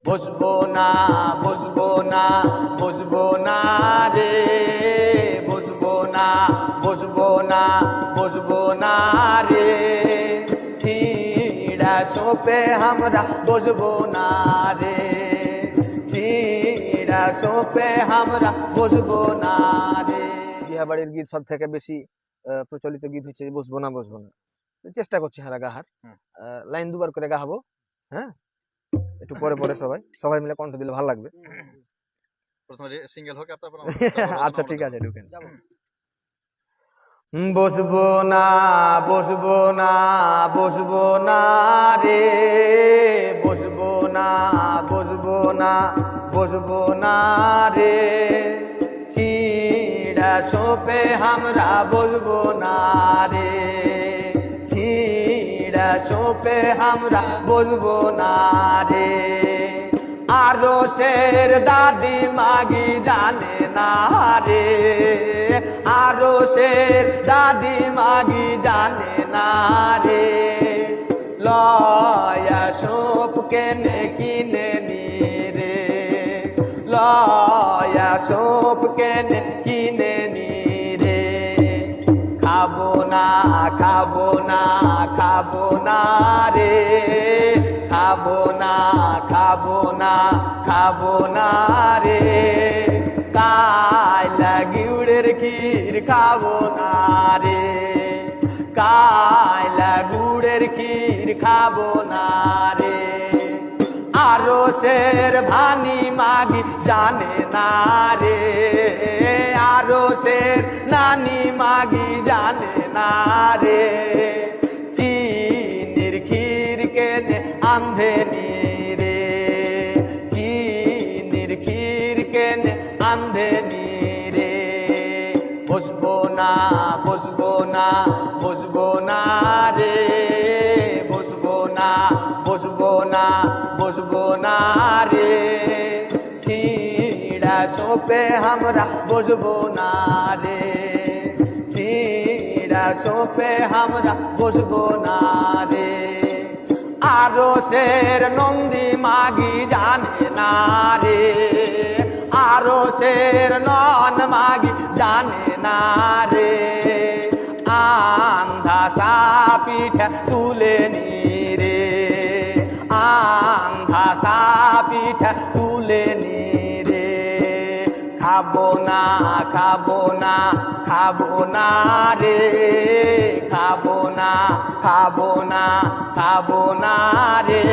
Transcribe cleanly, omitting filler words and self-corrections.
বসবো না বসবো না বসবো না রে, বসবো না বসবো না বসবো না রে, চিড়া সোপে আমরা বসবো না রে, চিড়া সোপে আমরা বসবো না রে। বিয়া বাড়ির গীত সব থেকে বেশি প্রচলিত গীত হচ্ছে বসবো না বসবো না। চেষ্টা করছি হারা গাহার, লাইন দুবার করে গাহাবো। হ্যাঁ, একটু পরে পরে সবাই সবাই মিলে কণ্ঠ দিলে ভালো লাগবে। প্রথমে সিঙ্গেল হোক তারপর আচ্ছা ঠিক আছে, ঢুকেন। বসবো না বসবো না বসবো না রে, বসবো না বসবো না বসবো না রে, চিড়া সোপে আমরা বসবো না রে, চিড়া সোপে আমরা বসবো না রে। আরো শের দাদি মাগি জানে না রে, আরো শের দাদি মাগি জানে না রে, লয়া সোপ কেনে কিনে নি রে, লয়া সোপ কেনে কিনে নি রে। খাবো না খাবো না খাবো না রে, খাবো না খাবো না খাবো না রে, কায়লা গুড়ের ক্ষীর খাবো না রে, কায়লা গুড়ের ক্ষীর খাবো না রে। আরো শের ভানি মাগি জানে না রে, আরো শের নানি মাগি জানে না রে, চিনির ক্ষীর কেনে আন্ধে নি রে, চিনির ক্ষীর কেনে আন্ধে নি রে। বসবো না বসবো না বসবো না রে, বসবো না বসবো না বসবো না রে, চিড়া সোপে আমরা বসবো না রে, চিড়া সোপে আমরা বসবো না রে। আরো শের নন্দী মাগি জানে না রে, আরো শের নন মাগি জানে না রে, আন্ধা সাপিঠা তুলে নি রে, আন্ধা সাপিঠা তুলে নি রে। খাবো না খাবো না খাবো না রে, খাবো না খাবো না খাবো না রে,